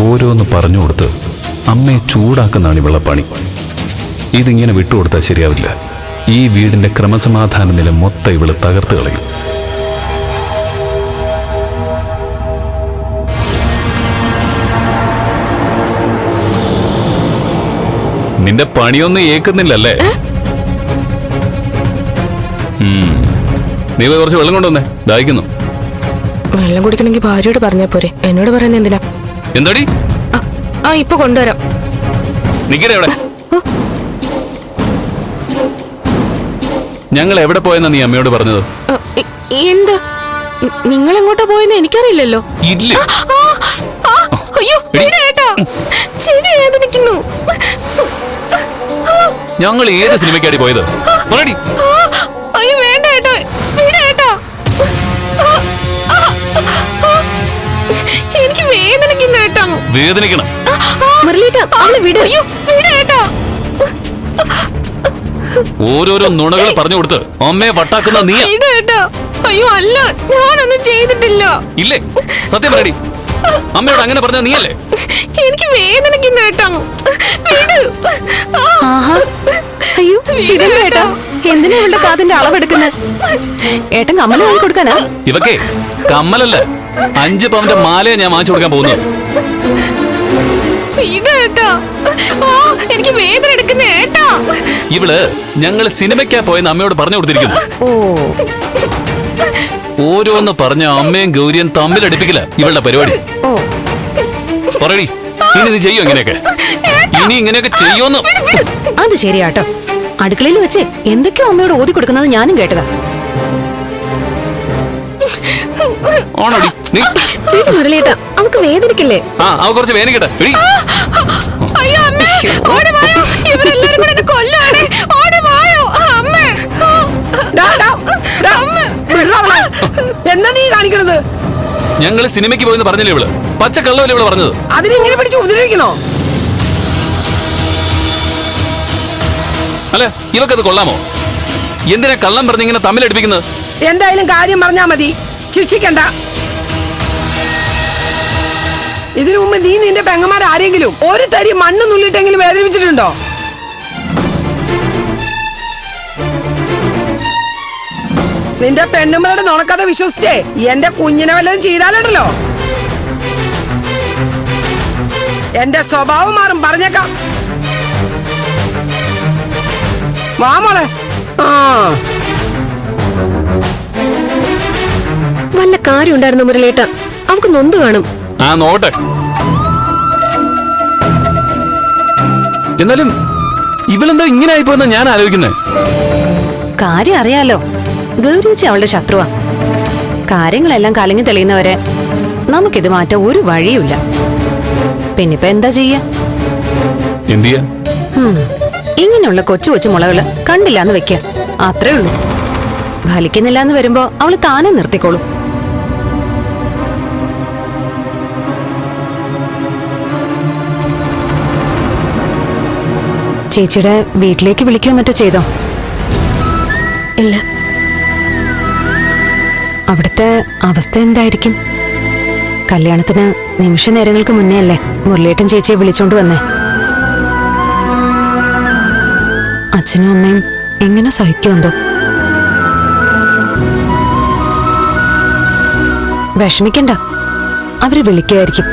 ഓരോന്ന് പറഞ്ഞു കൊടുത്ത് അമ്മയെ ചൂടാക്കുന്നതാണ് ഇവളുടെ പണി. ഇതിങ്ങനെ വിട്ടുകൊടുത്താൽ ശരിയാവില്ല. ഈ വീടിന്റെ ക്രമസമാധാന നില മൊത്തം ഇവള് തകർത്ത് കളയും. നിന്റെ പണിയൊന്നും ഏക്കുന്നില്ലല്ലേ? നീ കുറച്ച് വെള്ളം കൊണ്ടുവന്നേ, ദാഹിക്കുന്നു. വെള്ളം കുടിക്കണമെങ്കിൽ ഭാര്യയോട് പറഞ്ഞാ പോരെ, എന്നോട് പറയുന്നത് എന്തിനാ? എന്താടി? ഇപ്പൊ കൊണ്ടുവരാം. നിക്കടെ എവിടെ? ഞങ്ങൾ എവിടെ പോയെന്നാ നീ അമ്മയോട് പറഞ്ഞത്? എന്താ നിങ്ങൾ എങ്ങോട്ടാ പോയെന്ന് എനിക്കറിയില്ലല്ലോ. ഇല്ല. അയ്യോ ചെവി വേദനിക്കുന്നു. ഞങ്ങൾ ഏത് സിനിമയ്ക്കാടി പോയത്? അയ്യോ വേണ്ട ഏട്ടോ, ഏട്ടോ എനിക്ക് വേദനിക്കുന്നു ഏട്ടോ. വേദനിക്കണം. ഓരോരോ നുണകൾ പറഞ്ഞു കൊടുത്ത് അമ്മയെ വട്ടാക്കുന്ന നീ. അയ്യോ അല്ല, ഞാനൊന്നും ചെയ്തിട്ടില്ല. ഇല്ലേ? സത്യം പറയടി, അമ്മയോട് അങ്ങനെ പറഞ്ഞ നീയല്ലേ? എനിക്ക് വേദനിക്കുന്ന ഏട്ടാ. അയ്യോ ഏട്ടാ, എന്തിനാ ഇവളുടെ കാതിന്റെ അളവെടുക്കുന്നത്? ഏട്ടൻ കമ്മൽ വാങ്ങി കൊടുക്കാനാ? ഇവക്കേ കമ്മലല്ല, 5 പവന്റെ മാലയെ ഞാൻ വാങ്ങിച്ചു കൊടുക്കാൻ പോകുന്നു. എനിക്ക് വേദന എടുക്കുന്ന ഏട്ടാ. ഇവള് ഞങ്ങൾ സിനിമയ്ക്കാ പോയെന്ന് അമ്മയോട് പറഞ്ഞു കൊടുത്തിരിക്കുന്നു. ഓരോന്ന് പറഞ്ഞ അമ്മയും ഗൗരിയും തമ്മിലടിപ്പിക്കില്ല ഇവളുടെ പരിപാടി. പറയടി, ഇനി നീ ചെയ്യോ ഇങ്ങനെയൊക്കെ? ഇനി ഇങ്ങനെയൊക്കെ ചെയ്യോന്ന്? അത് ശരിയാട്ടോ, അടുക്കളയിൽ വെച്ച് എന്തൊക്കെയോ അമ്മയോട് ഓതി കൊടുക്കുന്നത് ഞാനും കേട്ടതാ. ആണോടി നീ? മുരളിയേട്ടാ, അവക്ക് വേദനിക്കില്ലേ? അവ കുറച്ച് വേദനിക്കട്ടെ. എന്താ നീ കാണിക്കണത്? ഞങ്ങള് സിനിമയ്ക്ക് പോയെന്ന് പറഞ്ഞില്ലേ ഇവള്? പച്ചക്കള്ളവല്ലേ ഇവള് പറഞ്ഞത്? അതിനെങ്ങനെ പിടിച്ച് ഉപദ്രവിക്കണോ? അല്ല, ഇവക്കത് കൊള്ളാമോ? എന്തിനാ കള്ളം പറഞ്ഞിങ്ങനെ തമ്മിലടിപ്പിക്കുന്നത്? എന്തായാലും കാര്യം പറഞ്ഞാ മതി, ശിക്ഷിക്കണ്ട. ഇതിനു മുമ്പ് നീ നിന്റെ പെങ്ങന്മാർ ആരെങ്കിലും ഒരു തരി മണ്ണ് നുള്ളിട്ടെങ്കിലും വേദനിപ്പിച്ചിട്ടുണ്ടോ? നിന്റെ പെണ്ണുമ്മയുടെ നുണക്കഥ വിശ്വസിച്ചേ എന്റെ കുഞ്ഞിനെ വല്ലതും ചെയ്താലുണ്ടല്ലോ എന്റെ സ്വഭാവം മാറും, പറഞ്ഞേക്കാം. വാ മോളെ. വല്ല കാര്യം ഉണ്ടായിരുന്നു മുരളിയേട്ടാ, അവക്ക് നൊന്ത് കാണും. നോട്ടെ. എന്നാലും ഇവളെന്താ ഇങ്ങനെ ആയിപ്പോയെന്നാ ഞാൻ ആലോചിക്കുന്നത്. കാര്യം അറിയാലോ, ഗൗരിച്ചി അവളുടെ ശത്രുവാ. കാര്യങ്ങളെല്ലാം കലങ്ങി തെളിയുന്നവരെ നമുക്കിത് മാറ്റാൻ ഒരു വഴിയുമില്ല. പിന്നിപ്പോ എന്താ ചെയ്യാ? ഇങ്ങനെയുള്ള കൊച്ചു കൊച്ചു മുളകള് കണ്ടില്ലാന്ന് വെക്ക, അത്രേ ഉള്ളൂ. ഫലിക്കുന്നില്ലാന്ന് വരുമ്പോ അവള് താനെ നിർത്തിക്കോളും. ചേച്ചിയുടെ വീട്ടിലേക്ക് വിളിക്കുകയോ മറ്റോ ചെയ്തോ? ഇല്ല. അവിടുത്തെ അവസ്ഥ എന്തായിരിക്കും? കല്യാണത്തിന് നിമിഷ നേരങ്ങൾക്ക് മുന്നേ അല്ലേ മുരളിയേട്ടൻ ചേച്ചിയെ വിളിച്ചോണ്ട് വന്നേ. അച്ഛനും അമ്മയും എങ്ങനെ സഹിക്കുമെന്തോ. വിഷമിക്കണ്ട, അവര് വിളിക്കുമായിരിക്കും.